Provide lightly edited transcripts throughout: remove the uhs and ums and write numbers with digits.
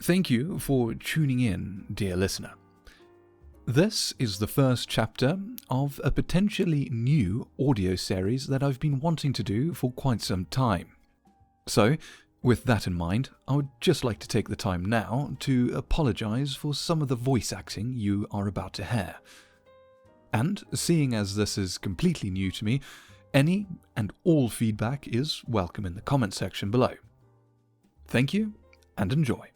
Thank you for tuning in, dear listener. This is the first chapter of a potentially new audio series that I've been wanting to do for quite some time. So, with that in mind, I would just like to take the time now to apologise for some of the voice acting you are about to hear. And, seeing as this is completely new to me, any and all feedback is welcome in the comment section below. Thank you, and enjoy.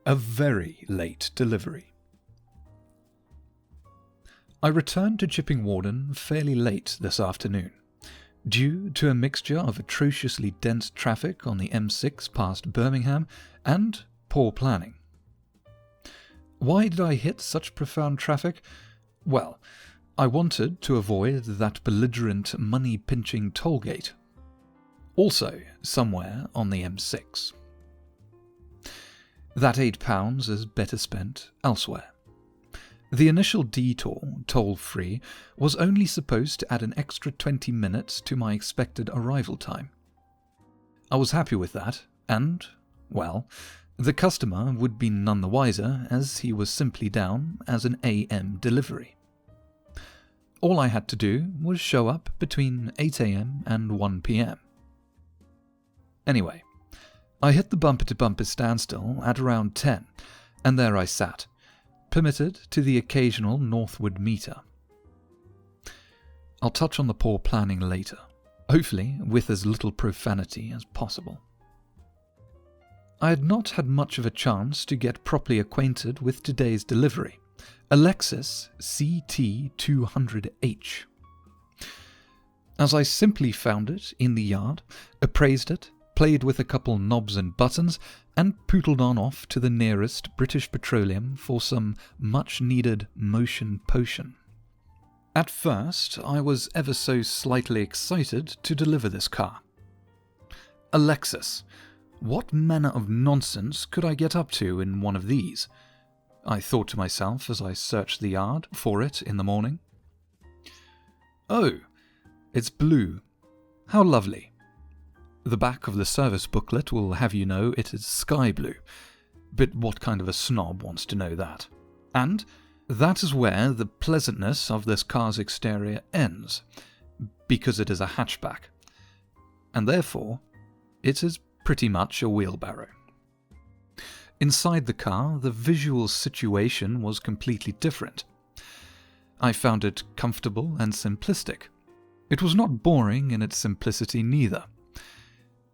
A very late delivery. I returned to Chipping Warden fairly late this afternoon, due to a mixture of atrociously dense traffic on the M6 past Birmingham and poor planning. Why did I hit such profound traffic? Well, I wanted to avoid that belligerent money-pinching tollgate. Also, somewhere on the M6. That £8 is better spent elsewhere. The initial detour, toll-free, was only supposed to add an extra 20 minutes to my expected arrival time. I was happy with that, and, well, the customer would be none the wiser as he was simply down as an AM delivery. All I had to do was show up between 8 AM and 1 PM. Anyway, I hit the bumper-to-bumper standstill at around 10, and there I sat, permitted to the occasional northward meter. I'll touch on the poor planning later, hopefully with as little profanity as possible. I had not had much of a chance to get properly acquainted with today's delivery, a Lexus CT200H. As I simply found it in the yard, appraised it, played with a couple knobs and buttons, and pootled on off to the nearest British Petroleum for some much-needed motion potion. At first, I was ever so slightly excited to deliver this car. A Lexus. What manner of nonsense could I get up to in one of these? I thought to myself as I searched the yard for it in the morning. Oh, it's blue. How lovely. The back of the service booklet will have you know it is sky blue, but what kind of a snob wants to know that? And that is where the pleasantness of this car's exterior ends, because it is a hatchback, and therefore it is pretty much a wheelbarrow. Inside the car, the visual situation was completely different. I found it comfortable and simplistic. It was not boring in its simplicity neither.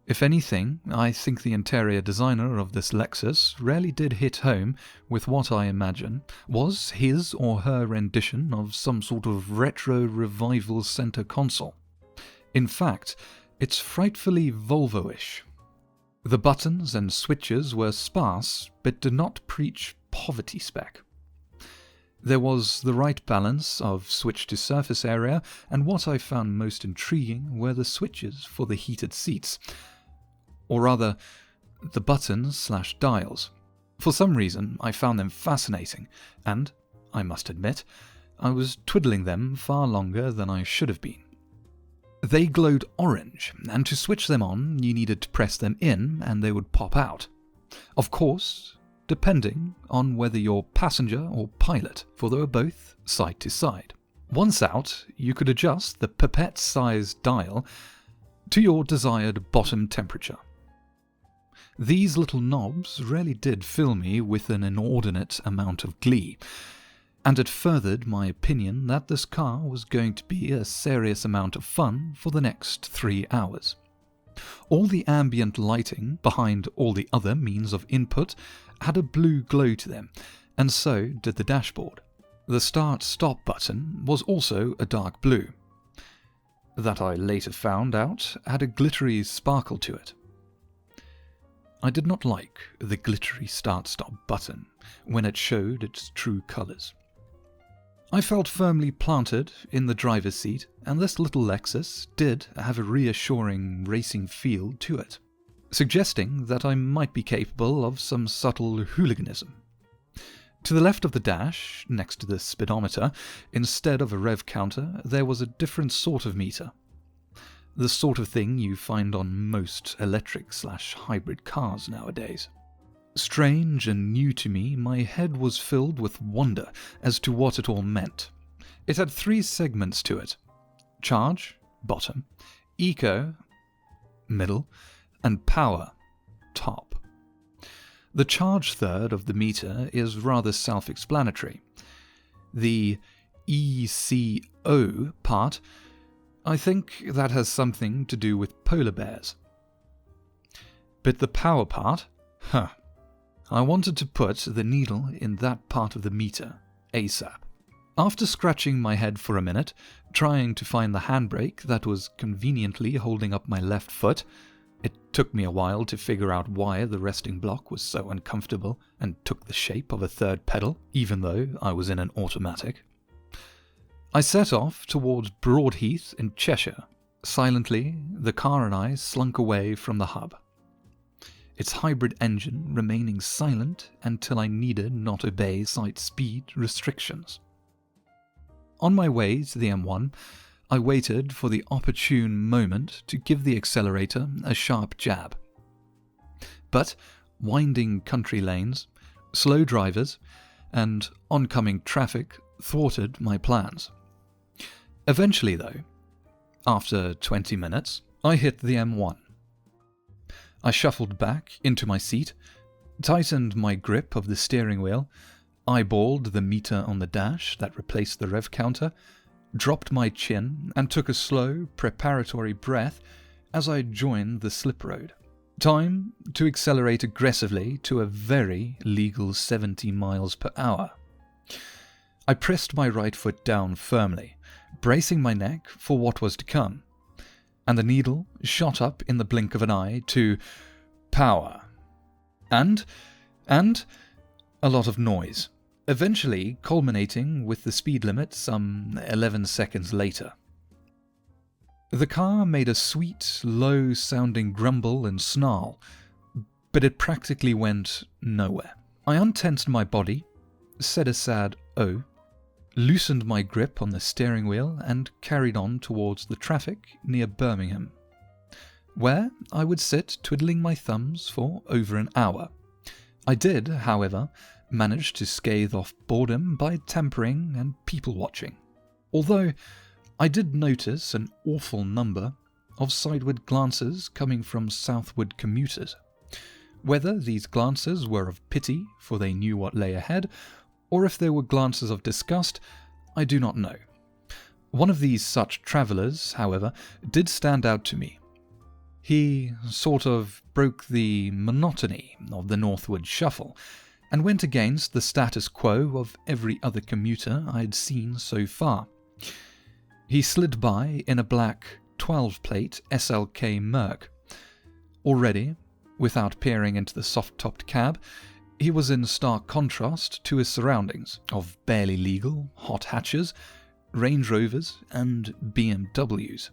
If anything, I think the interior designer of this Lexus really did hit home with what I imagine was his or her rendition of some sort of retro revival center console. In fact, it's frightfully Volvo-ish. The buttons and switches were sparse, but did not preach poverty spec. There was the right balance of switch to surface area, and what I found most intriguing were the switches for the heated seats. Or rather, the buttons/dials. For some reason, I found them fascinating, and, I must admit, I was twiddling them far longer than I should have been. They glowed orange, and to switch them on, you needed to press them in and they would pop out. Of course, depending on whether you're passenger or pilot, for they were both side to side. Once out, you could adjust the pipette-sized dial to your desired bottom temperature. These little knobs really did fill me with an inordinate amount of glee, and it furthered my opinion that this car was going to be a serious amount of fun for the next 3 hours. All the ambient lighting behind all the other means of input had a blue glow to them, and so did the dashboard. The start-stop button was also a dark blue. That I later found out had a glittery sparkle to it. I did not like the glittery start-stop button when it showed its true colours. I felt firmly planted in the driver's seat, and this little Lexus did have a reassuring racing feel to it, suggesting that I might be capable of some subtle hooliganism. To the left of the dash, next to the speedometer, instead of a rev counter, there was a different sort of meter. the sort of thing you find on most electric/hybrid cars nowadays. Strange and new to me, my head was filled with wonder as to what it all meant. It had 3 segments to it: charge, bottom; eco, middle; and power, top. The charge third of the meter is rather self-explanatory. The ECO part, I think that has something to do with polar bears. But the power part? I wanted to put the needle in that part of the meter ASAP. After scratching my head for a minute, trying to find the handbrake that was conveniently holding up my left foot, it took me a while to figure out why the resting block was so uncomfortable and took the shape of a third pedal, even though I was in an automatic. I set off towards Broadheath in Cheshire. Silently, the car and I slunk away from the hub, its hybrid engine remaining silent until I needed not obey site speed restrictions. On my way to the M1, I waited for the opportune moment to give the accelerator a sharp jab. But winding country lanes, slow drivers, and oncoming traffic thwarted my plans. Eventually, though, after 20 minutes, I hit the M1. I shuffled back into my seat, tightened my grip of the steering wheel, eyeballed the meter on the dash that replaced the rev counter, dropped my chin, and took a slow, preparatory breath as I joined the slip road. Time to accelerate aggressively to a very legal 70 miles per hour. I pressed my right foot down firmly, bracing my neck for what was to come, and the needle shot up in the blink of an eye to power. And a lot of noise, eventually culminating with the speed limit some 11 seconds later. The car made a sweet, low-sounding grumble and snarl, but it practically went nowhere. I untensed my body, said a sad "oh," loosened my grip on the steering wheel and carried on towards the traffic near Birmingham, where I would sit twiddling my thumbs for over an hour. I did, however, manage to scathe off boredom by tampering and people-watching, although I did notice an awful number of sideward glances coming from southward commuters. Whether these glances were of pity, for they knew what lay ahead, or if they were glances of disgust, I do not know. One of these such travellers, however, did stand out to me. He sort of broke the monotony of the northward shuffle, and went against the status quo of every other commuter I had seen so far. He slid by in a black 12-plate SLK Merc. Already, without peering into the soft-topped cab, he was in stark contrast to his surroundings of barely legal hot hatches, Range Rovers, and BMWs.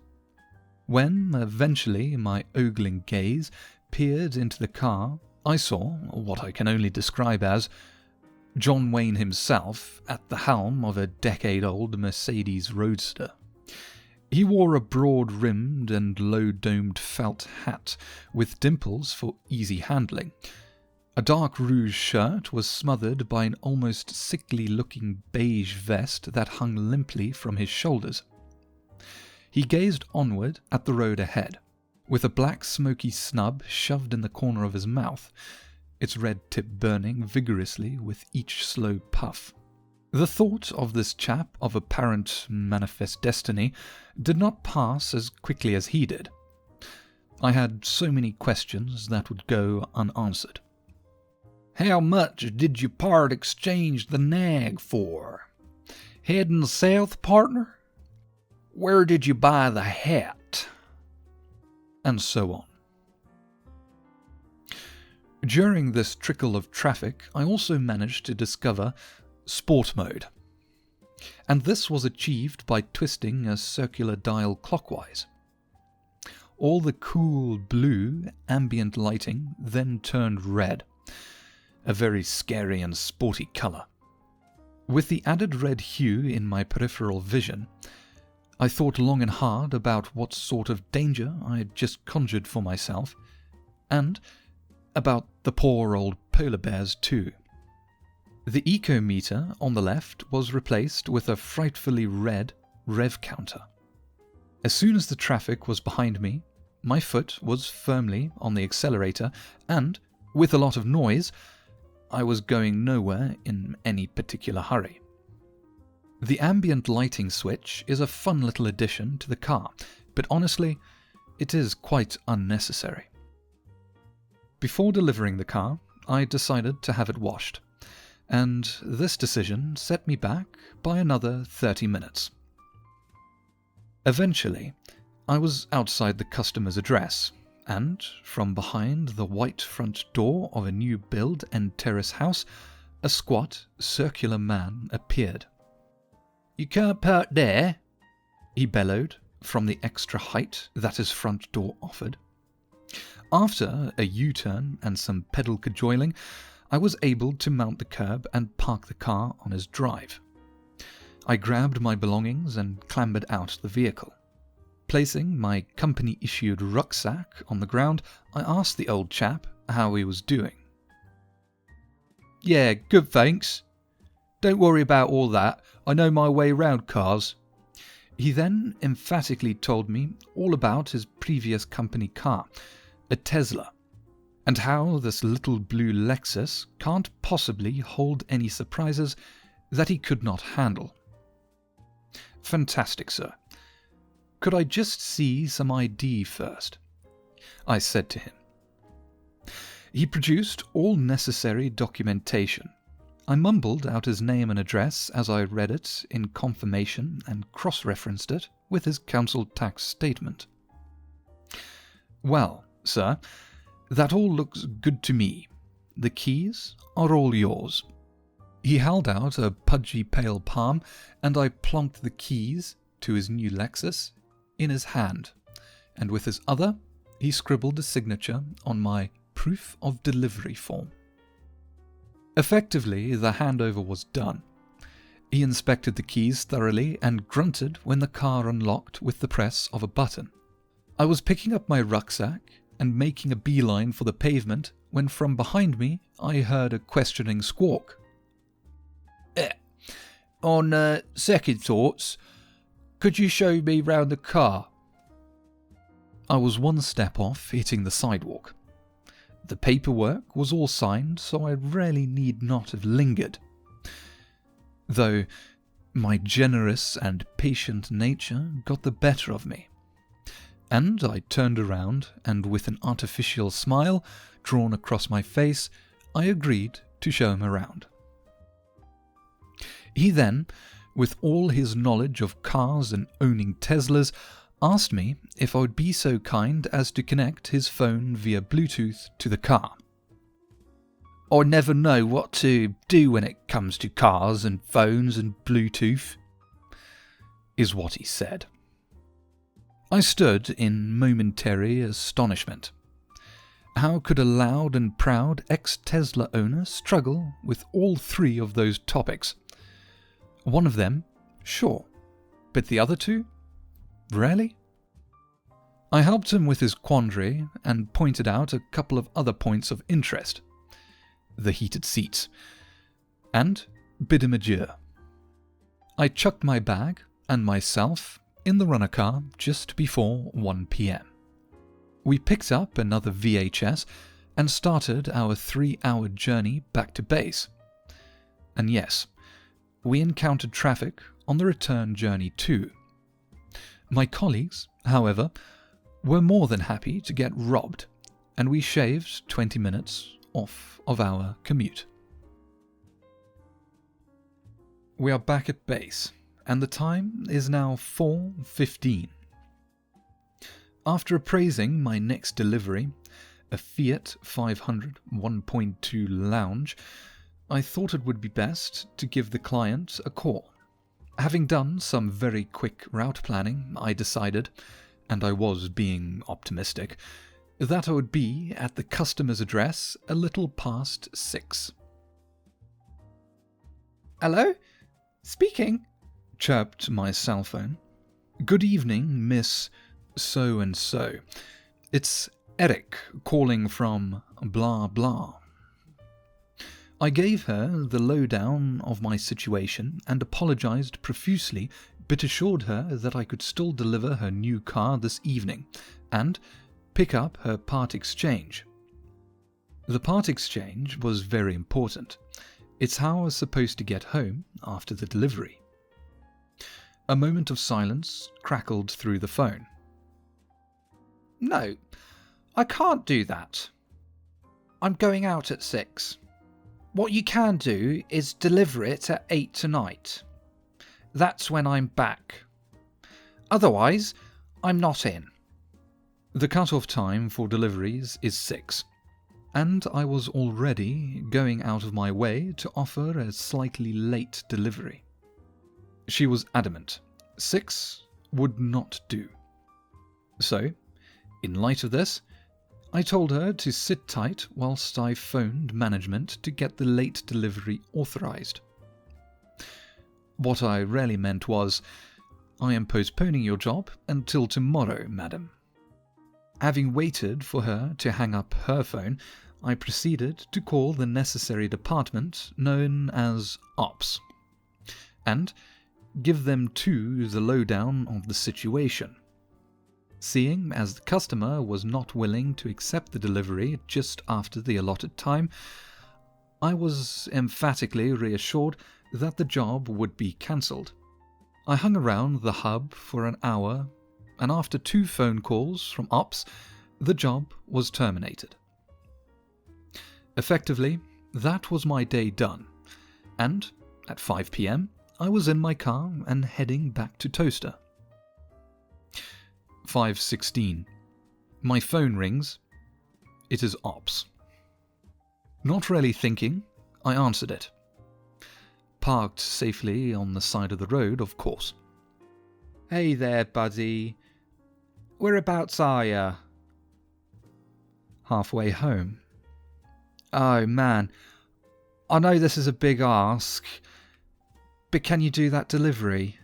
When, eventually, my ogling gaze peered into the car, I saw what I can only describe as John Wayne himself at the helm of a decade-old Mercedes Roadster. He wore a broad-rimmed and low-domed felt hat with dimples for easy handling. A dark rouge shirt was smothered by an almost sickly-looking beige vest that hung limply from his shoulders. He gazed onward at the road ahead, with a black smoky snub shoved in the corner of his mouth, its red tip burning vigorously with each slow puff. The thought of this chap of apparent manifest destiny did not pass as quickly as he did. I had so many questions that would go unanswered. How much did you part exchange the nag for? Heading south, partner? Where did you buy the hat? And so on. During this trickle of traffic, I also managed to discover Sport Mode, and this was achieved by twisting a circular dial clockwise. All the cool blue ambient lighting then turned red, a very scary and sporty colour. With the added red hue in my peripheral vision, I thought long and hard about what sort of danger I had just conjured for myself, and about the poor old polar bears too. The eco-meter on the left was replaced with a frightfully red rev counter. As soon as the traffic was behind me, my foot was firmly on the accelerator, and, with a lot of noise, I was going nowhere in any particular hurry. The ambient lighting switch is a fun little addition to the car, but honestly, it is quite unnecessary. Before delivering the car, I decided to have it washed, and this decision set me back by another 30 minutes. Eventually, I was outside the customer's address, and from behind the white front door of a new build and terrace house, a squat, circular man appeared. "You can't park there," he bellowed from the extra height that his front door offered. After a U-turn and some pedal cajoling, I was able to mount the curb and park the car on his drive. I grabbed my belongings and clambered out the vehicle. Placing my company-issued rucksack on the ground, I asked the old chap how he was doing. "Yeah, good thanks. Don't worry about all that, I know my way round cars." He then emphatically told me all about his previous company car, a Tesla, and how this little blue Lexus can't possibly hold any surprises that he could not handle. "Fantastic, sir. Could I just see some ID first?" I said to him. He produced all necessary documentation. I mumbled out his name and address as I read it in confirmation and cross-referenced it with his council tax statement. "Well, sir, that all looks good to me. The keys are all yours." He held out a pudgy pale palm, and I plonked the keys to his new Lexus in his hand, and with his other, he scribbled a signature on my proof of delivery form. Effectively, the handover was done. He inspected the keys thoroughly and grunted when the car unlocked with the press of a button. I was picking up my rucksack and making a beeline for the pavement when from behind me I heard a questioning squawk. On second thoughts, could you show me round the car?" I was one step off hitting the sidewalk. The paperwork was all signed, so I really need not have lingered. Though my generous and patient nature got the better of me, and I turned around and with an artificial smile drawn across my face, I agreed to show him around. He then, with all his knowledge of cars and owning Teslas, asked me if I would be so kind as to connect his phone via Bluetooth to the car. "I never know what to do when it comes to cars and phones and Bluetooth," is what he said. I stood in momentary astonishment. How could a loud and proud ex-Tesla owner struggle with all three of those topics? One of them, sure, but the other two? Really? I helped him with his quandary and pointed out a couple of other points of interest. The heated seats. And bid him adieu. I chucked my bag and myself in the runner car just before 1 p.m. We picked up another VHS and started our 3-hour journey back to base. And yes, we encountered traffic on the return journey too. My colleagues, however, were more than happy to get robbed, and we shaved 20 minutes off of our commute. We are back at base, and the time is now 4:15. After appraising my next delivery, a Fiat 500 1.2 Lounge, I thought it would be best to give the client a call. Having done some very quick route planning, I decided, and I was being optimistic, that I would be at the customer's address a little past 6. "Hello? Speaking?" chirped my cell phone. Good evening, Miss So-and-so. It's Eric calling from blah blah. I gave her the lowdown of my situation and apologized profusely, but assured her that I could still deliver her new car this evening and pick up her part exchange. The part exchange was very important. It's how I was supposed to get home after the delivery. A moment of silence crackled through the phone. No, I can't do that. I'm going out at 6. What you can do is deliver it at 8 tonight. That's when I'm back. Otherwise, I'm not in. The cut-off time for deliveries is 6, and I was already going out of my way to offer a slightly late delivery. She was adamant. 6 would not do. So, in light of this, I told her to sit tight whilst I phoned management to get the late delivery authorised. What I really meant was, I am postponing your job until tomorrow, madam. Having waited for her to hang up her phone, I proceeded to call the necessary department known as Ops, and give them too the lowdown of the situation. Seeing as the customer was not willing to accept the delivery just after the allotted time, I was emphatically reassured that the job would be cancelled. I hung around the hub for an hour, and after 2 phone calls from Ops, the job was terminated. Effectively, that was my day done, and at 5 p.m, I was in my car and heading back to Toaster. 5:16. My phone rings. It is Ops. Not really thinking, I answered it. Parked safely on the side of the road, of course. Hey there, buddy. Whereabouts are ya? Halfway home. Oh, man. I know this is a big ask, but can you do that delivery?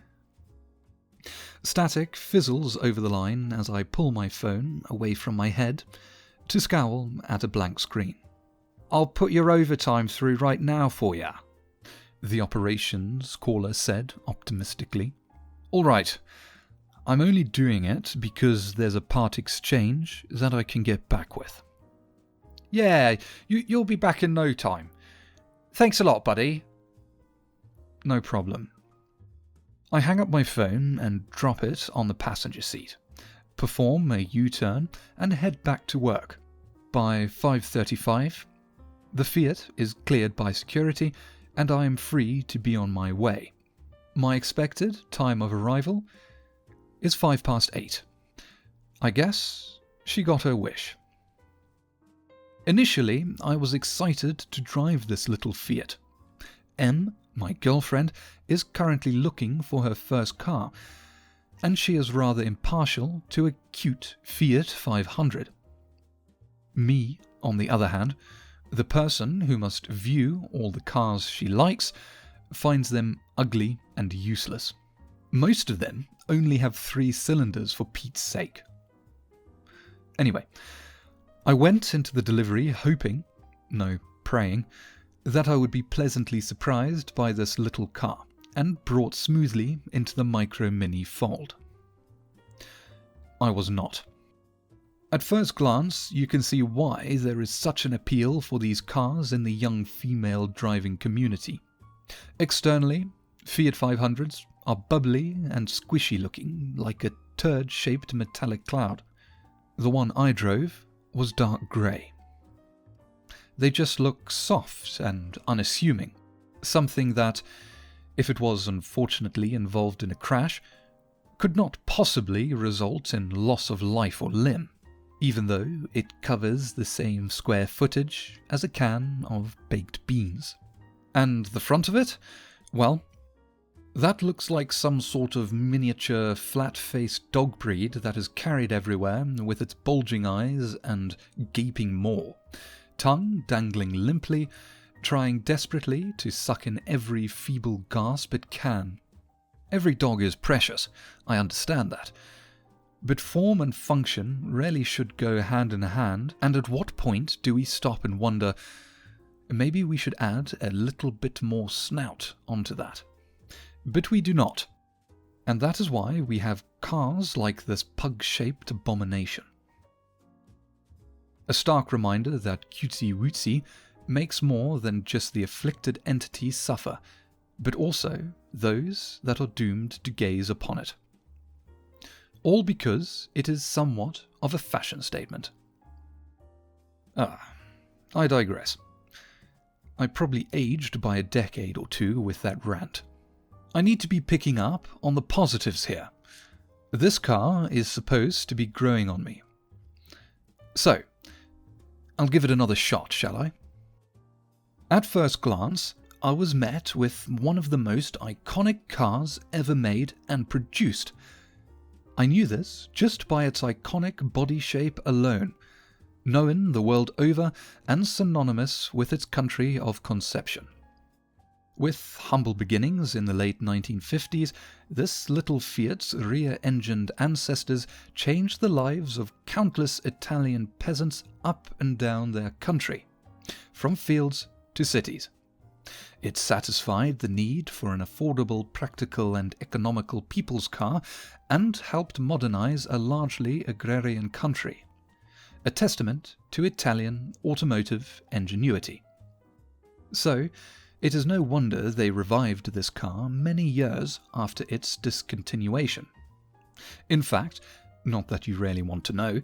Static fizzles over the line as I pull my phone away from my head to scowl at a blank screen. I'll put your overtime through right now for ya, the operations caller said optimistically. All right, I'm only doing it because there's a part exchange that I can get back with. Yeah, you'll be back in no time. Thanks a lot, buddy. No problem. I hang up my phone and drop it on the passenger seat, perform a U-turn and head back to work. By 5:35, the Fiat is cleared by security and I am free to be on my way. My expected time of arrival is 8:05. I guess she got her wish. Initially, I was excited to drive this little Fiat. M, my girlfriend, is currently looking for her first car, and she is rather impartial to a cute Fiat 500. Me, on the other hand, the person who must view all the cars she likes, finds them ugly and useless. Most of them only have 3 cylinders for Pete's sake. Anyway, I went into the delivery hoping, no, praying, that I would be pleasantly surprised by this little car and brought smoothly into the Micro Mini fold. I was not. At first glance, you can see why there is such an appeal for these cars in the young female driving community. Externally, Fiat 500s are bubbly and squishy looking, like a turd-shaped metallic cloud. The one I drove was dark grey. They just look soft and unassuming, something that, if it was unfortunately involved in a crash, could not possibly result in loss of life or limb, even though it covers the same square footage as a can of baked beans. And the front of it? Well, that looks like some sort of miniature flat-faced dog breed that is carried everywhere with its bulging eyes and gaping maw, tongue dangling limply, trying desperately to suck in every feeble gasp it can. Every dog is precious, I understand that. But form and function rarely should go hand in hand, and at what point do we stop and wonder, maybe we should add a little bit more snout onto that? But we do not. And that is why we have cars like this pug-shaped abomination. A stark reminder that Cutesy Wootsy makes more than just the afflicted entity suffer, but also those that are doomed to gaze upon it. All because it is somewhat of a fashion statement. I digress. I probably aged by a decade or two with that rant. I need to be picking up on the positives here. This car is supposed to be growing on me. So, I'll give it another shot, shall I? At first glance, I was met with one of the most iconic cars ever made and produced. I knew this just by its iconic body shape alone, known the world over and synonymous with its country of conception. With humble beginnings in the late 1950s, this little Fiat's rear-engined ancestors changed the lives of countless Italian peasants up and down their country, from fields to cities. It satisfied the need for an affordable, practical and economical people's car and helped modernize a largely agrarian country, a testament to Italian automotive ingenuity. So, it is no wonder they revived this car many years after its discontinuation. In fact, not that you really want to know,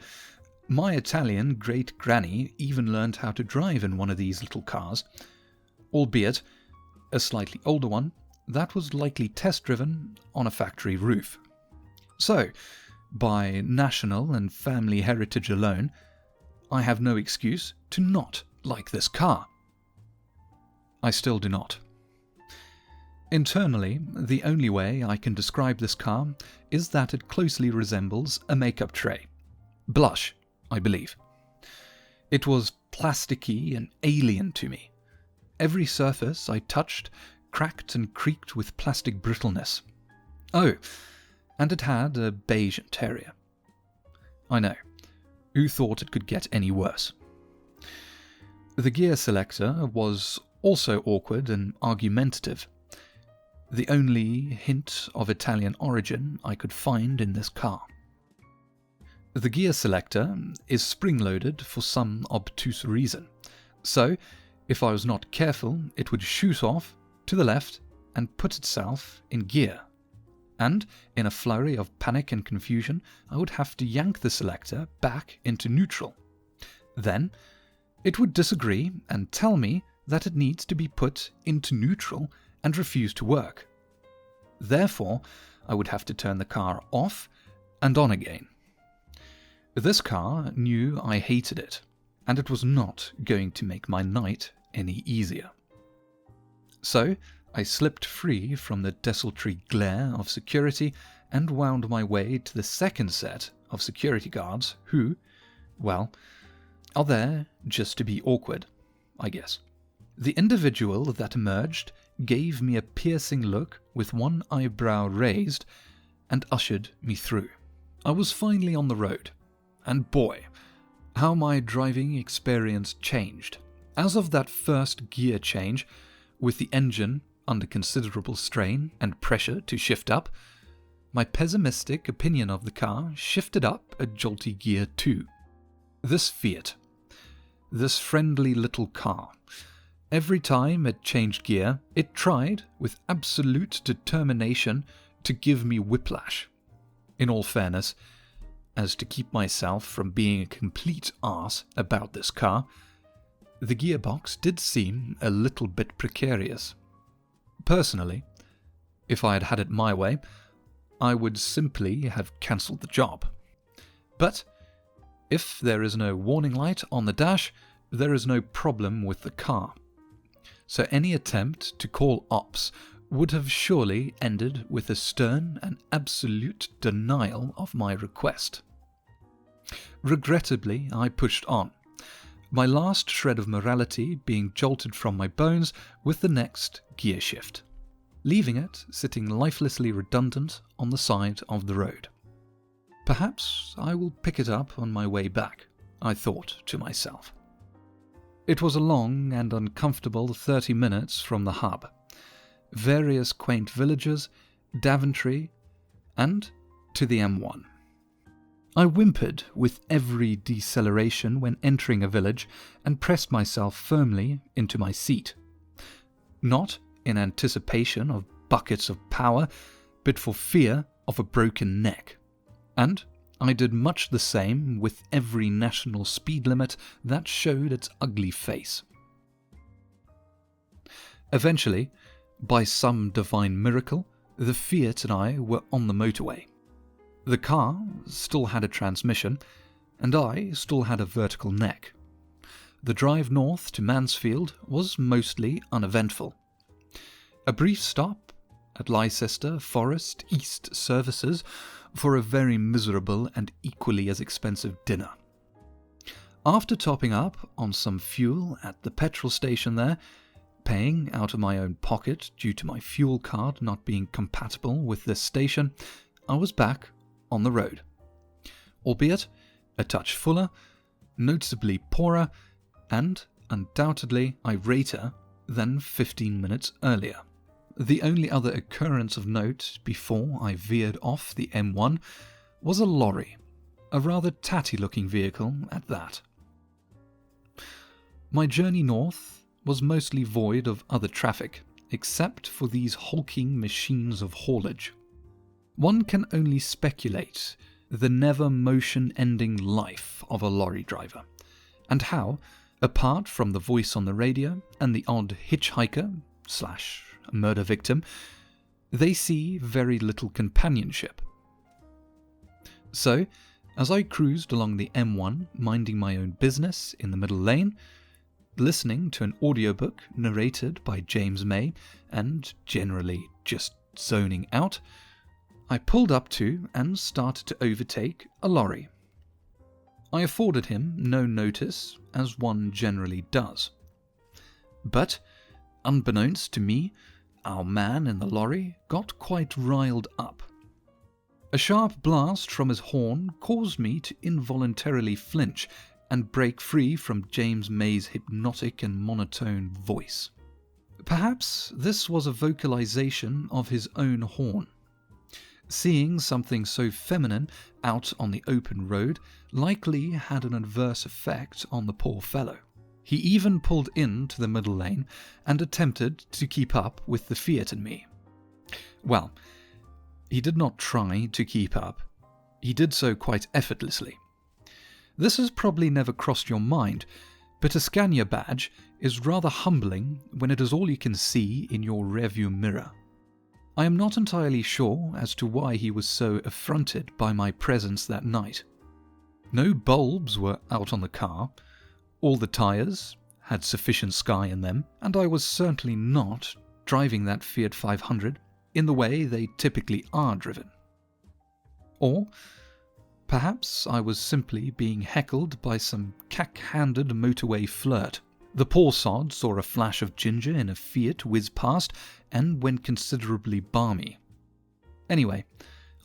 my Italian great-granny even learned how to drive in one of these little cars, albeit a slightly older one that was likely test-driven on a factory roof. So, by national and family heritage alone, I have no excuse to not like this car. I still do not. Internally, the only way I can describe this car is that it closely resembles a makeup tray. Blush, I believe. It was plasticky and alien to me. Every surface I touched cracked and creaked with plastic brittleness. Oh, and it had a beige interior. I know. Who thought it could get any worse? The gear selector was also awkward and argumentative. The only hint of Italian origin I could find in this car. The gear selector is spring-loaded for some obtuse reason, so if I was not careful, it would shoot off to the left and put itself in gear. And, in a flurry of panic and confusion, I would have to yank the selector back into neutral. Then, it would disagree and tell me that it needs to be put into neutral and refuse to work. Therefore, I would have to turn the car off and on again. This car knew I hated it, and it was not going to make my night any easier. So, I slipped free from the desultory glare of security and wound my way to the second set of security guards who, well, are there just to be awkward, I guess. The individual that emerged gave me a piercing look with one eyebrow raised and ushered me through. I was finally on the road, and boy, how my driving experience changed. As of that first gear change, with the engine under considerable strain and pressure to shift up, my pessimistic opinion of the car shifted up a jolty gear too. This Fiat, this friendly little car, every time it changed gear, it tried, with absolute determination, to give me whiplash. In all fairness, as to keep myself from being a complete arse about this car, the gearbox did seem a little bit precarious. Personally, if I had had it my way, I would simply have cancelled the job. But if there is no warning light on the dash, there is no problem with the car. So any attempt to call ops would have surely ended with a stern and absolute denial of my request. Regrettably, I pushed on, my last shred of morality being jolted from my bones with the next gear shift. leaving it sitting lifelessly redundant on the side of the road. Perhaps I will pick it up on my way back, I thought to myself. It was a long and uncomfortable 30 minutes from the hub. Various quaint villages, Daventry, and to the M1. I whimpered with every deceleration when entering a village and pressed myself firmly into my seat. Not in anticipation of buckets of power, but for fear of a broken neck. And I did much the same with every national speed limit that showed its ugly face. Eventually, by some divine miracle, the Fiat and I were on the motorway. The car still had a transmission, and I still had a vertical neck. The drive north to Mansfield was mostly uneventful. A brief stop at Leicester Forest East services for a very miserable and equally as expensive dinner. After topping up on some fuel at the petrol station there, paying out of my own pocket due to my fuel card not being compatible with this station, I was back on the road, albeit a touch fuller, noticeably poorer, and undoubtedly irater than 15 minutes earlier. The only other occurrence of note before I veered off the M1 was a lorry, a rather tatty-looking vehicle at that. My journey north was mostly void of other traffic, except for these hulking machines of haulage. One can only speculate the never motion-ending life of a lorry driver, and how, apart from the voice on the radio and the odd hitchhiker/murder victim, they see very little companionship. So, as I cruised along the M1, minding my own business in the middle lane, listening to an audiobook narrated by James May, and generally just zoning out, I pulled up to and started to overtake a lorry. I afforded him no notice, as one generally does. But, unbeknownst to me, our man in the lorry got quite riled up. A sharp blast from his horn caused me to involuntarily flinch and break free from James May's hypnotic and monotone voice. Perhaps this was a vocalization of his own horn. Seeing something so feminine out on the open road likely had an adverse effect on the poor fellow. He even pulled into the middle lane and attempted to keep up with the Fiat and me. Well, he did not try to keep up. He did so quite effortlessly. This has probably never crossed your mind, but a Scania badge is rather humbling when it is all you can see in your rearview mirror. I am not entirely sure as to why he was so affronted by my presence that night. No bulbs were out on the car, all the tyres had sufficient sky in them, and I was certainly not driving that Fiat 500 in the way they typically are driven. Or perhaps I was simply being heckled by some cack-handed motorway flirt. The poor sod saw a flash of ginger in a Fiat whiz past and went considerably balmy. Anyway,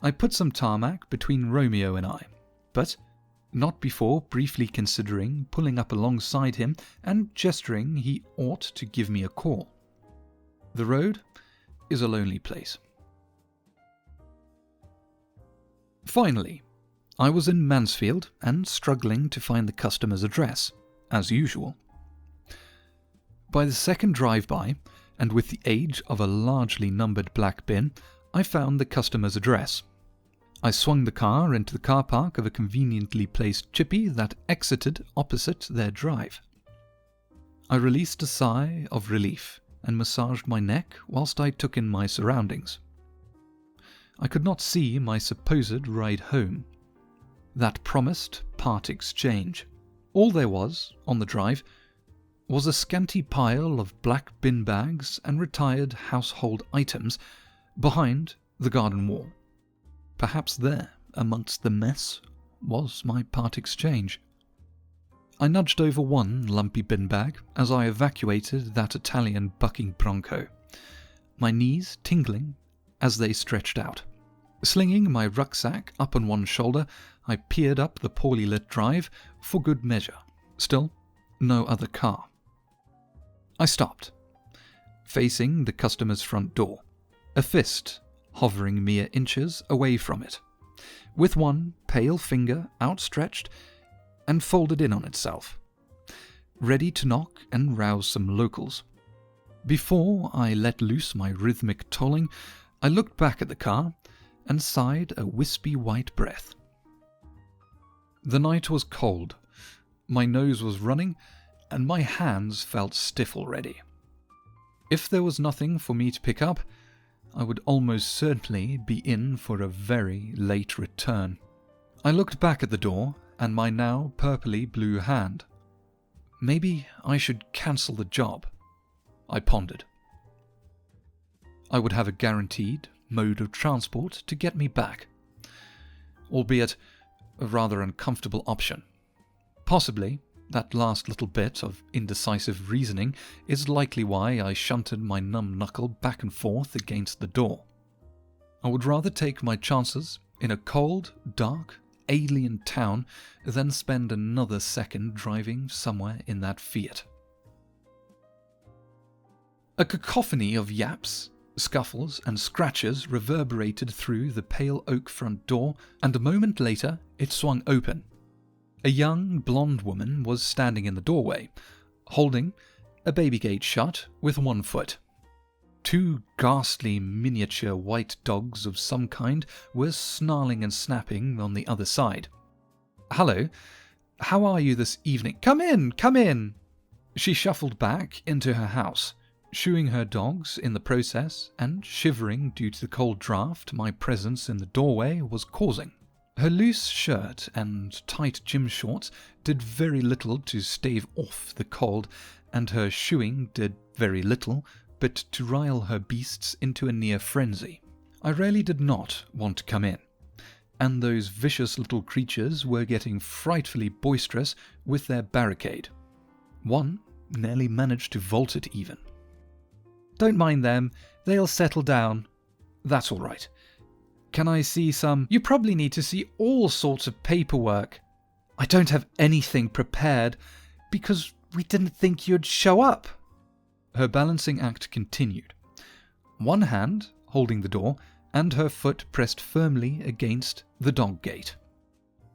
I put some tarmac between Romeo and I, but not before briefly considering pulling up alongside him and gesturing he ought to give me a call. The road is a lonely place. Finally, I was in Mansfield and struggling to find the customer's address, as usual. By the second drive-by, and with the age of a largely numbered black bin, I found the customer's address. I swung the car into the car park of a conveniently placed chippy that exited opposite their drive. I released a sigh of relief and massaged my neck whilst I took in my surroundings. I could not see my supposed ride home, that promised part exchange. All there was, on the drive, was a scanty pile of black bin bags and retired household items behind the garden wall. Perhaps there, amongst the mess, was my part exchange. I nudged over one lumpy bin bag as I evacuated that Italian bucking bronco. my knees tingling as they stretched out. Slinging my rucksack up on one shoulder, I peered up the poorly lit drive for good measure. Still, no other car. I stopped, facing the customer's front door, a fist hovering mere inches away from it, with one pale finger outstretched and folded in on itself, ready to knock and rouse some locals. Before I let loose my rhythmic tolling, I looked back at the car and sighed a wispy white breath. The night was cold, my nose was running, and my hands felt stiff already. If there was nothing for me to pick up, I would almost certainly be in for a very late return. I looked back at the door and my now purpley blue hand. Maybe I should cancel the job, I pondered. I would have a guaranteed mode of transport to get me back, albeit a rather uncomfortable option. Possibly that last little bit of indecisive reasoning is likely why I shunted my numb knuckle back and forth against the door. I would rather take my chances in a cold, dark, alien town than spend another second driving somewhere in that Fiat. A cacophony of yaps, scuffles and scratches reverberated through the pale oak front door, and a moment later it swung open. A young blonde woman was standing in the doorway, holding a baby gate shut with one foot. Two ghastly miniature white dogs of some kind were snarling and snapping on the other side. "Hello, how are you this evening?" Come in! She shuffled back into her house, shooing her dogs in the process and shivering due to the cold draft my presence in the doorway was causing. Her loose shirt and tight gym shorts did very little to stave off the cold, and her shooing did very little but to rile her beasts into a near frenzy. I really did not want to come in, and those vicious little creatures were getting frightfully boisterous with their barricade. One nearly managed to vault it even. "Don't mind them, they'll settle down. That's all right. Can I see some—" "You probably need to see all sorts of paperwork. I don't have anything prepared because we didn't think you'd show up." Her balancing act continued, one hand holding the door and her foot pressed firmly against the dog gate.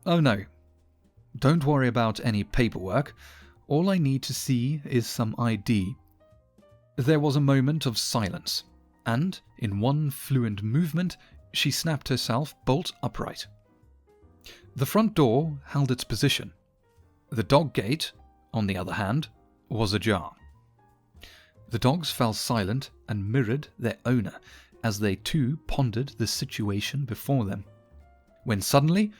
"Oh no, don't worry about any paperwork. All I need to see is some ID." There was a moment of silence, and in one fluent movement, she snapped herself bolt upright. The front door held its position. The dog gate, on the other hand, was ajar. The dogs fell silent and mirrored their owner as they too pondered the situation before them, when suddenly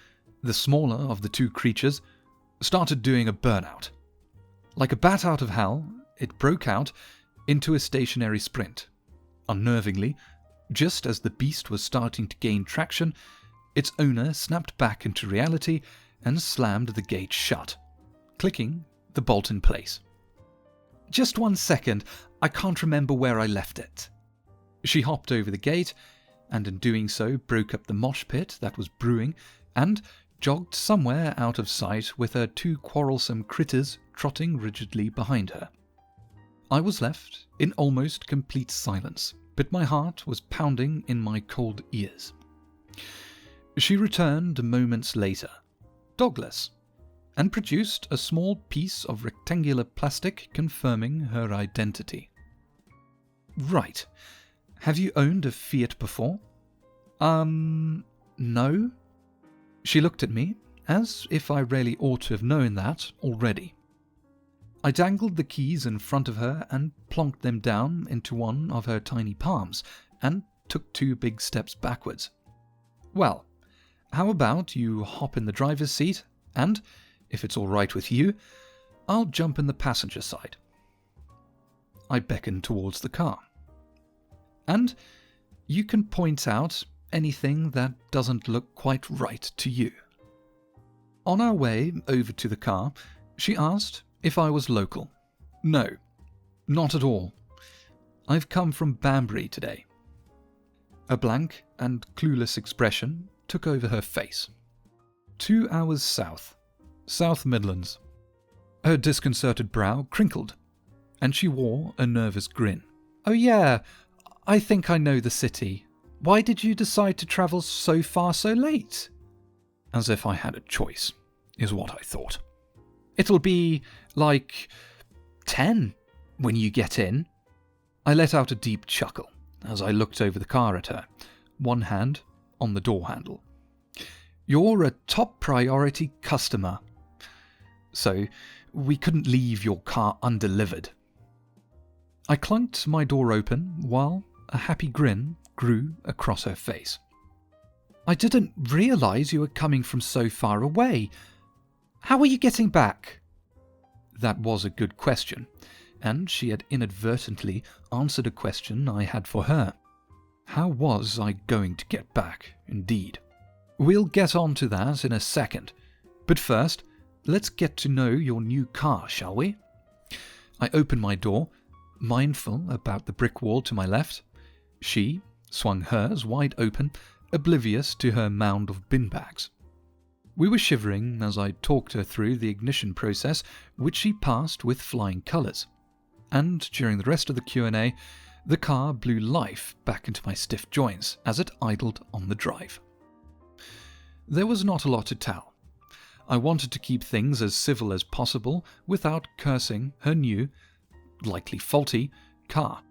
the smaller of the two creatures started doing a burnout. Like a bat out of hell, it broke out into a stationary sprint. Unnervingly, just as the beast was starting to gain traction, its owner snapped back into reality and slammed the gate shut, clicking the bolt in place. "Just 1 second, I can't remember where I left it." She hopped over the gate, and in doing so broke up the mosh pit that was brewing, and jogged somewhere out of sight with her two quarrelsome critters trotting rigidly behind her. I was left in almost complete silence, but my heart was pounding in my cold ears. She returned moments later, dogless, and produced a small piece of rectangular plastic confirming her identity. "Right. Have you owned a Fiat before?" No." She looked at me, as if I really ought to have known that already. I dangled the keys in front of her and plonked them down into one of her tiny palms, and took 2 big steps backwards. "Well, how about you hop in the driver's seat, and, if it's all right with you, I'll jump in the passenger side." I beckoned towards the car. "And you can point out anything that doesn't look quite right to you." On our way over to the car, she asked if I was local. No, not at all. I've come from Banbury today." A blank and clueless expression took over her face. 2 hours south, South Midlands. Her disconcerted brow crinkled, and she wore a nervous grin. "Oh yeah, I think I know the city. Why did you decide to travel so far so late?" As if I had a choice, is what I thought. "It'll be like 10 when you get in." I let out a deep chuckle as I looked over the car at her, one hand on the door handle. "You're a top priority customer, so we couldn't leave your car undelivered." I clunked my door open while a happy grin grew across her face. "I didn't realise you were coming from so far away. How are you getting back?" That was a good question, and she had inadvertently answered a question I had for her. How was I going to get back, indeed? We'll get on to that in a second, but first, let's get to know your new car, shall we? I opened my door, mindful about the brick wall to my left. She swung hers wide open, oblivious to her mound of bin bags. We were shivering as I talked her through the ignition process, which she passed with flying colours. And during the rest of the Q&A, the car blew life back into my stiff joints as it idled on the drive. There was not a lot to tell. I wanted to keep things as civil as possible without cursing her new, likely faulty, car,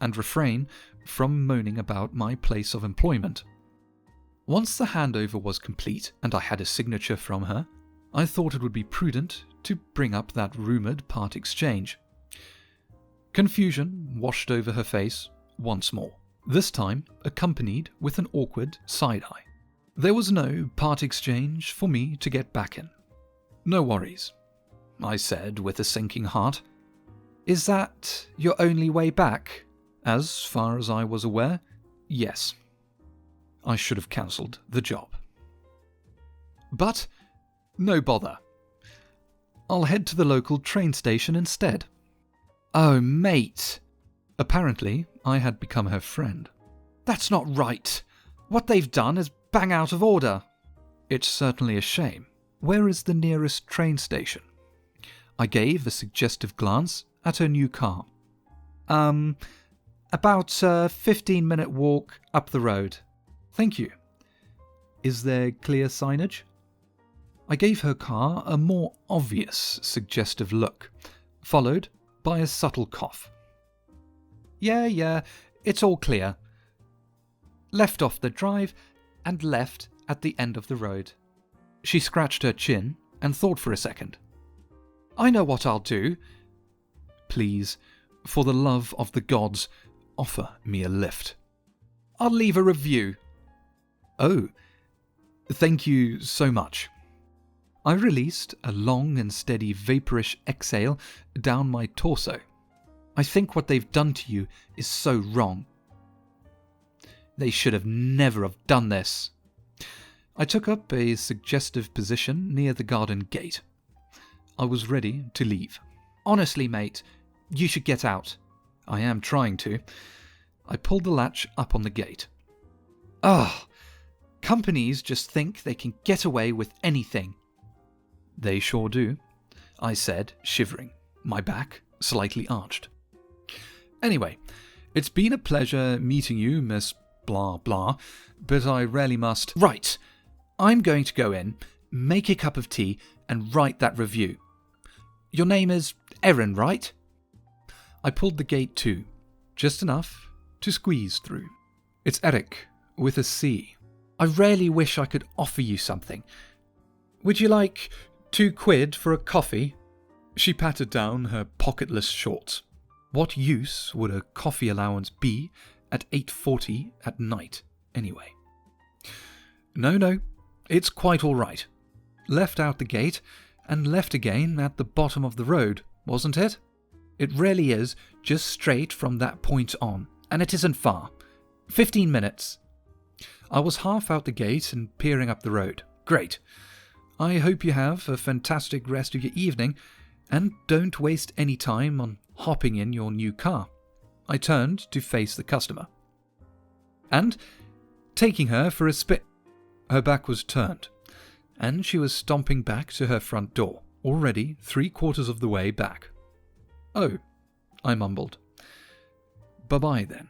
and refrain from moaning about my place of employment. Once the handover was complete and I had a signature from her, I thought it would be prudent to bring up that rumoured part exchange. Confusion washed over her face once more, this time accompanied with an awkward side-eye. There was no part exchange for me to get back in. "No worries," I said with a sinking heart. "Is that your only way back?" As far as I was aware, yes. I should have cancelled the job. But no bother. I'll head to the local train station instead. "Oh, mate." Apparently, I had become her friend. "That's not right. What they've done is bang out of order." "It's certainly a shame. Where is the nearest train station?" I gave a suggestive glance at her new car. About a 15-minute walk up the road." "Thank you. Is there clear signage?" I gave her car a more obvious suggestive look, followed by a subtle cough. Yeah, it's all clear. Left off the drive and left at the end of the road." She scratched her chin and thought for a second. "I know what I'll do." "Please, for the love of the gods, offer me a lift." "I'll leave a review." "Oh, thank you so much." I released a long and steady vaporish exhale down my torso. "I think what they've done to you is so wrong. They should have never have done this." I took up a suggestive position near the garden gate. I was ready to leave. "Honestly, mate, you should get out." "I am trying to." I pulled the latch up on the gate. "Ugh. Companies just think they can get away with anything." "They sure do," I said, shivering, my back slightly arched. "Anyway, it's been a pleasure meeting you, Miss Blah Blah, but I really must..." "Right. I'm going to go in, make a cup of tea, and write that review. Your name is Erin, right?" I pulled the gate to, just enough to squeeze through. "It's Eric, with a C." "I really wish I could offer you something. Would you like £2 for a coffee?" She patted down her pocketless shorts. What use would a coffee allowance be at 8:40 at night, anyway? No, it's quite all right. Left out the gate and left again at the bottom of the road, wasn't it? "It really is, just straight from that point on, and it isn't far. 15 minutes. I was half out the gate and peering up the road. Great. I hope you have a fantastic rest of your evening, and don't waste any time on hopping in your new car. I turned to face the customer. And, taking her for a spin, her back was turned, and she was stomping back to her front door, already 3/4 of the way back. "Oh," I mumbled. "Bye-bye then."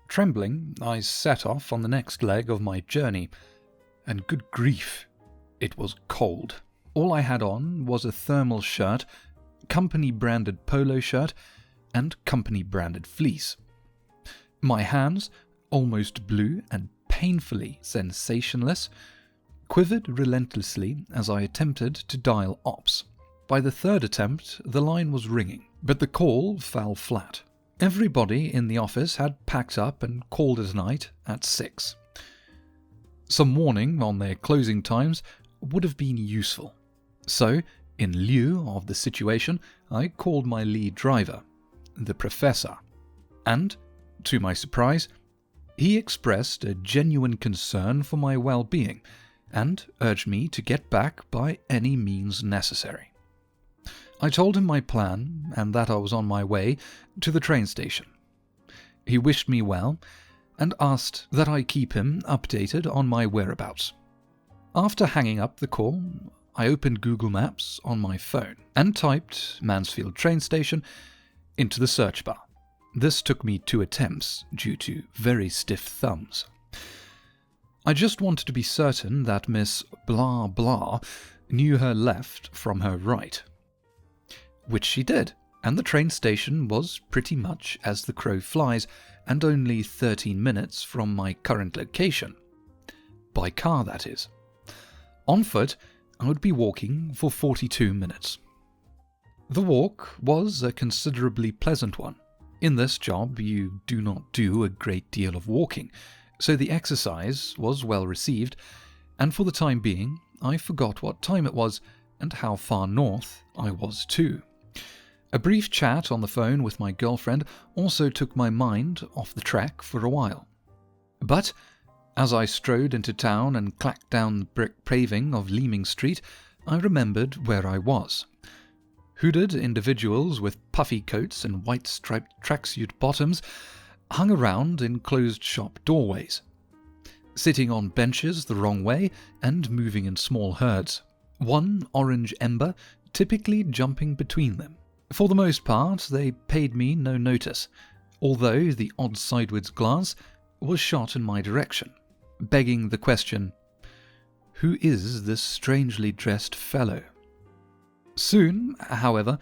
Trembling, I set off on the next leg of my journey, and good grief, it was cold. All I had on was a thermal shirt, company-branded polo shirt, and company-branded fleece. My hands, almost blue and painfully sensationless, quivered relentlessly as I attempted to dial ops. By the third attempt, the line was ringing, but the call fell flat. Everybody in the office had packed up and called it a night at 6. Some warning on their closing times would have been useful. So, in lieu of the situation, I called my lead driver, the professor, and, to my surprise, he expressed a genuine concern for my well-being and urged me to get back by any means necessary. I told him my plan and that I was on my way to the train station. He wished me well and asked that I keep him updated on my whereabouts. After hanging up the call, I opened Google Maps on my phone and typed Mansfield train station into the search bar. This took me 2 attempts due to very stiff thumbs. I just wanted to be certain that Miss Blah Blah knew her left from her right. Which she did, and the train station was pretty much as the crow flies and only 13 minutes from my current location. By car, that is. On foot, I would be walking for 42 minutes. The walk was a considerably pleasant one. In this job, you do not do a great deal of walking, so the exercise was well received, and for the time being, I forgot what time it was and how far north I was too. A brief chat on the phone with my girlfriend also took my mind off the track for a while. But, as I strode into town and clacked down the brick paving of Leeming Street, I remembered where I was. Hooded individuals with puffy coats and white-striped tracksuit bottoms hung around in closed-shop doorways, sitting on benches the wrong way and moving in small herds, one orange ember typically jumping between them. For the most part, they paid me no notice, although the odd sideways glance was shot in my direction, begging the question, "Who is this strangely dressed fellow?" Soon, however,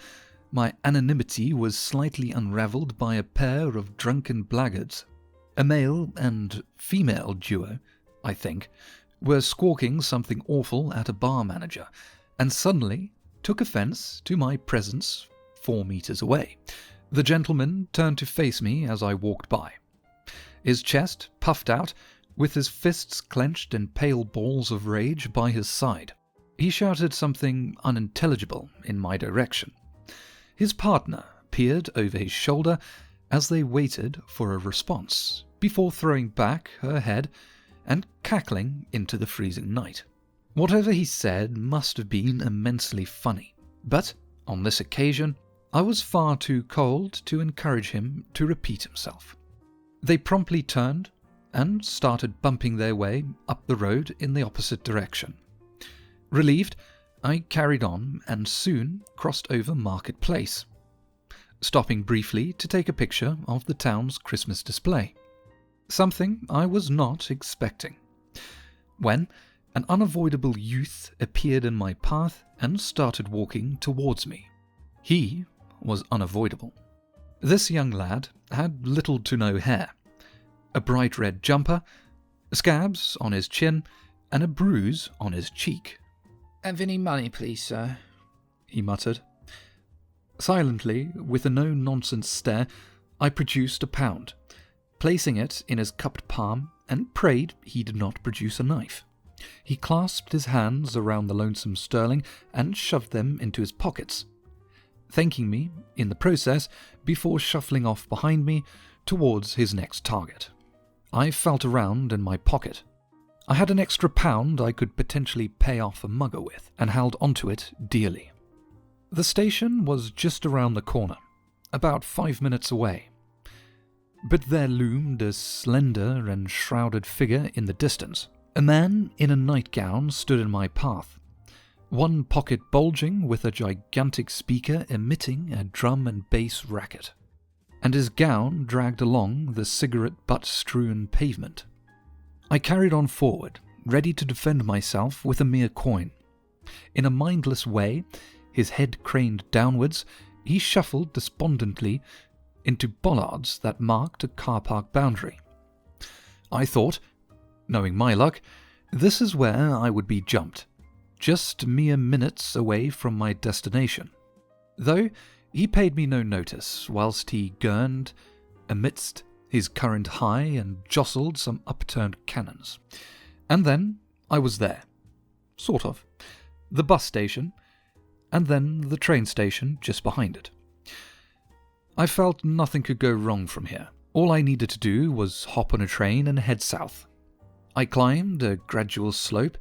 my anonymity was slightly unravelled by a pair of drunken blackguards. A male and female duo, I think, were squawking something awful at a bar manager, and suddenly took offence to my presence 4 meters away. The gentleman turned to face me as I walked by. His chest puffed out, with his fists clenched in pale balls of rage by his side. He shouted something unintelligible in my direction. His partner peered over his shoulder as they waited for a response, before throwing back her head and cackling into the freezing night. Whatever he said must have been immensely funny, but on this occasion, I was far too cold to encourage him to repeat himself. They promptly turned and started bumping their way up the road in the opposite direction. Relieved, I carried on and soon crossed over Market Place, stopping briefly to take a picture of the town's Christmas display. Something I was not expecting, when an unavoidable youth appeared in my path and started walking towards me. He was unavoidable. This young lad had little to no hair, a bright red jumper, scabs on his chin, and a bruise on his cheek. "Have any money, please, sir?" he muttered. Silently, with a no-nonsense stare, I produced £1, placing it in his cupped palm, and prayed he did not produce a knife. He clasped his hands around the lonesome sterling and shoved them into his pockets, thanking me in the process before shuffling off behind me towards his next target. I felt around in my pocket. I had an extra £1 I could potentially pay off a mugger with, and held onto it dearly. The station was just around the corner, about 5 minutes away. But there loomed a slender and shrouded figure in the distance. A man in a nightgown stood in my path, one pocket bulging with a gigantic speaker emitting a drum and bass racket, and his gown dragged along the cigarette-butt-strewn pavement. I carried on forward, ready to defend myself with a mere coin. In a mindless way, his head craned downwards, he shuffled despondently into bollards that marked a car park boundary. I thought, knowing my luck, this is where I would be jumped, just mere minutes away from my destination. Though he paid me no notice whilst he gurned amidst his current high and jostled some upturned cannons. And then I was there. Sort of. The bus station, and then the train station just behind it. I felt nothing could go wrong from here. All I needed to do was hop on a train and head south. I climbed a gradual slope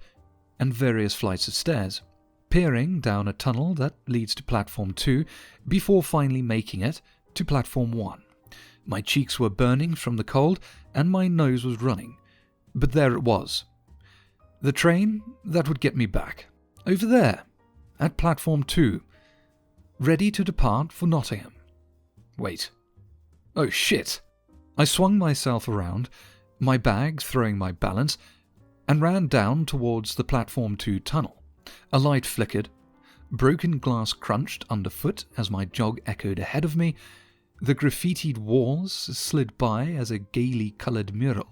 and various flights of stairs, peering down a tunnel that leads to Platform 2 before finally making it to Platform 1. My cheeks were burning from the cold and my nose was running, but there it was. The train that would get me back. Over there, at Platform 2, ready to depart for Nottingham. Wait. Oh shit! I swung myself around, my bag throwing my balance, and ran down towards the Platform 2 tunnel. A light flickered, broken glass crunched underfoot as my jog echoed ahead of me, the graffitied walls slid by as a gaily coloured mural.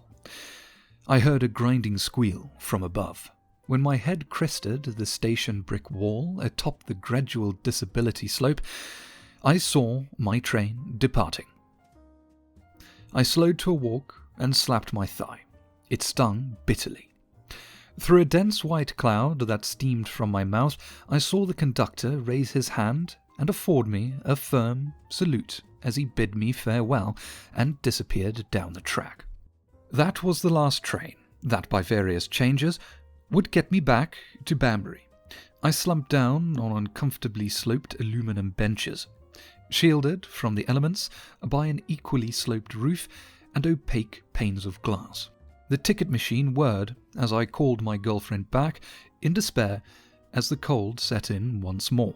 I heard a grinding squeal from above. When my head crested the station brick wall atop the gradual disability slope, I saw my train departing. I slowed to a walk and slapped my thigh. It stung bitterly. Through a dense white cloud that steamed from my mouth, I saw the conductor raise his hand and afford me a firm salute as he bid me farewell and disappeared down the track. That was the last train that, by various changes, would get me back to Banbury. I slumped down on uncomfortably sloped aluminum benches, shielded from the elements by an equally sloped roof and opaque panes of glass. The ticket machine whirred as I called my girlfriend back in despair as the cold set in once more.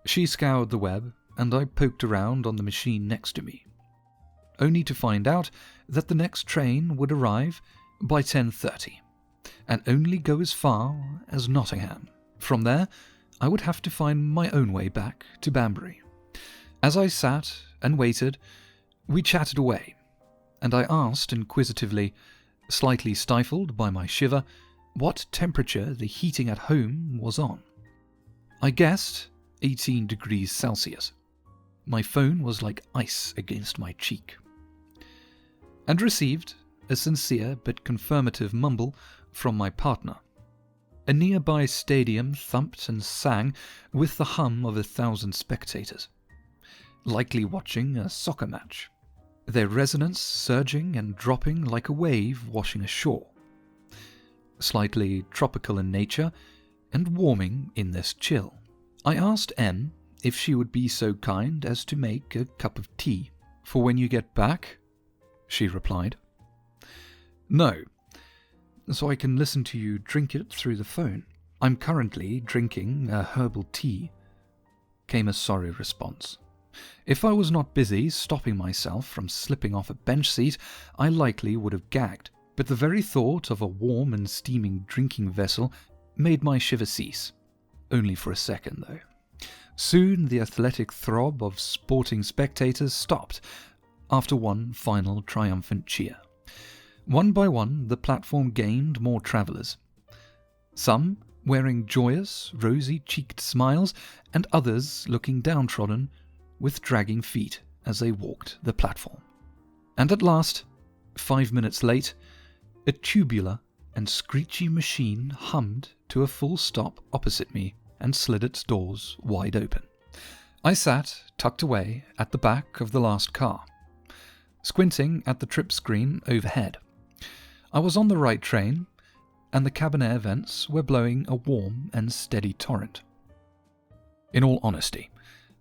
She scoured the web and I poked around on the machine next to me, only to find out that the next train would arrive by 10:30 and only go as far as Nottingham. From there, I would have to find my own way back to Banbury. As I sat and waited, we chatted away, and I asked inquisitively, slightly stifled by my shiver, what temperature the heating at home was on. I guessed 18 degrees Celsius. My phone was like ice against my cheek. And received a sincere but confirmative mumble from my partner. A nearby stadium thumped and sang with the hum of 1,000 spectators, likely watching a soccer match, their resonance surging and dropping like a wave washing ashore. Slightly tropical in nature and warming in this chill. I asked Em if she would be so kind as to make a cup of tea for when you get back. She replied, "No, so I can listen to you drink it through the phone. I'm currently drinking a herbal tea," came a sorry response. If I was not busy stopping myself from slipping off a bench seat, I likely would have gagged, but the very thought of a warm and steaming drinking vessel made my shiver cease. Only for a second, though. Soon the athletic throb of sporting spectators stopped after one final triumphant cheer. One by one, the platform gained more travellers. Some wearing joyous, rosy-cheeked smiles, and others looking downtrodden with dragging feet as they walked the platform. And at last, 5 minutes late, a tubular and screechy machine hummed to a full stop opposite me and slid its doors wide open. I sat tucked away at the back of the last car, squinting at the trip screen overhead. I was on the right train, and the cabin air vents were blowing a warm and steady torrent. In all honesty,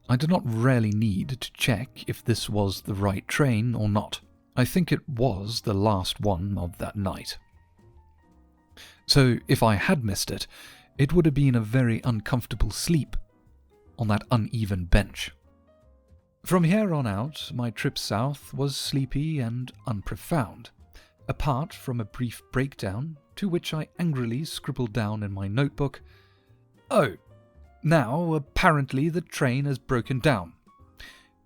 I did not really need to check if this was the right train or not. I think it was the last one of that night. So if I had missed it, it would have been a very uncomfortable sleep on that uneven bench. From here on out, my trip south was sleepy and unprofound, apart from a brief breakdown to which I angrily scribbled down in my notebook, "Oh, now apparently the train has broken down.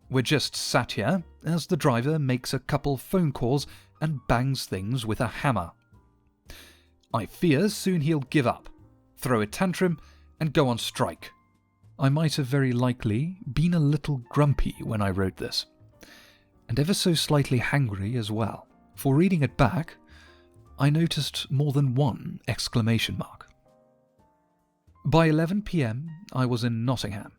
We're just sat here as the driver makes a couple phone calls and bangs things with a hammer. I fear soon he'll give up, throw a tantrum, and go on strike." I might have very likely been a little grumpy when I wrote this, and ever so slightly hangry as well. For reading it back, I noticed more than one exclamation mark. By 11 p.m, I was in Nottingham.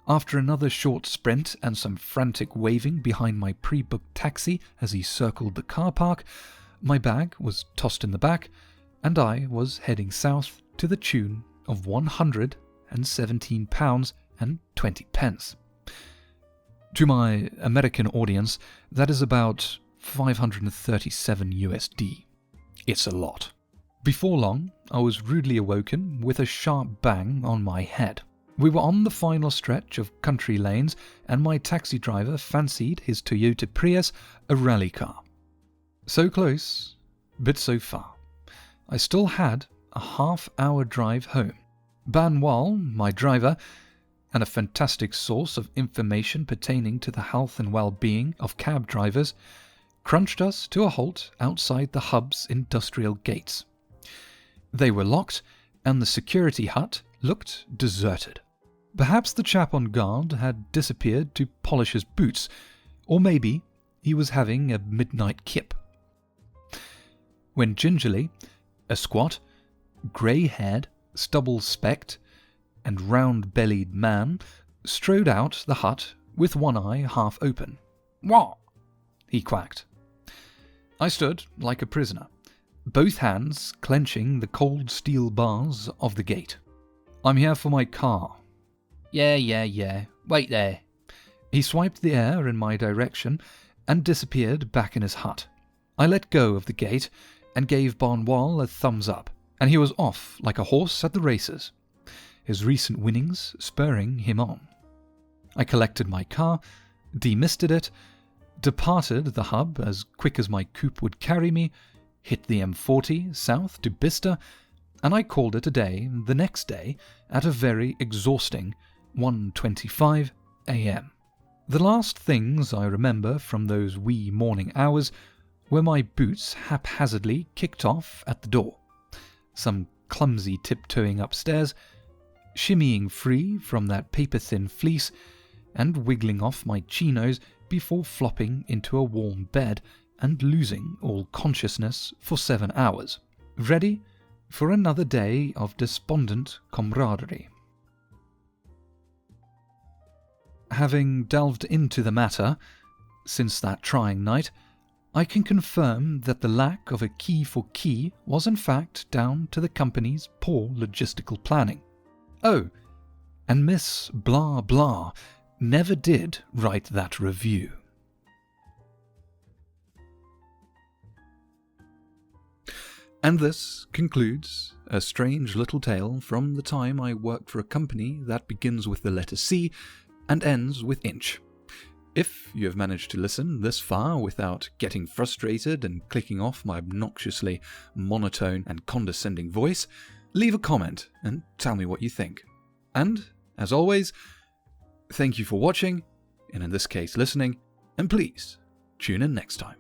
After another short sprint and some frantic waving behind my pre-booked taxi as he circled the car park, my bag was tossed in the back, and I was heading south to the tune of £117.20. To my American audience, that is about 537 USD. It's a lot. Before long, I was rudely awoken with a sharp bang on my head. We were on the final stretch of country lanes, and my taxi driver fancied his Toyota Prius a rally car. So close, but so far. I still had a half-hour drive home. Banwal, my driver, and a fantastic source of information pertaining to the health and well-being of cab drivers, crunched us to a halt outside the hub's industrial gates. They were locked, and the security hut looked deserted. Perhaps the chap on guard had disappeared to polish his boots, or maybe he was having a midnight kip. When gingerly, a squat, grey-haired, stubble-specked, and round-bellied man strode out the hut with one eye half open. "What?" he quacked. I stood like a prisoner, both hands clenching the cold steel bars of the gate. "I'm here for my car." Yeah. Wait there." He swiped the air in my direction and disappeared back in his hut. I let go of the gate and gave Barnwell a thumbs up, and he was off like a horse at the races, his recent winnings spurring him on. I collected my car, demisted it, departed the hub as quick as my coupe would carry me, hit the M40 south to Bicester, and I called it a day the next day at a very exhausting 1:25 a.m. The last things I remember from those wee morning hours were my boots haphazardly kicked off at the door, some clumsy tiptoeing upstairs, shimmying free from that paper-thin fleece, and wiggling off my chinos before flopping into a warm bed and losing all consciousness for 7 hours, ready for another day of despondent camaraderie. Having delved into the matter since that trying night, I can confirm that the lack of a key for key was in fact down to the company's poor logistical planning. Oh, and Miss Blah Blah never did write that review. And this concludes a strange little tale from the time I worked for a company that begins with the letter C and ends with inch. If you have managed to listen this far without getting frustrated and clicking off my obnoxiously monotone and condescending voice, leave a comment and tell me what you think. And, as always, thank you for watching, and in this case listening, and please tune in next time.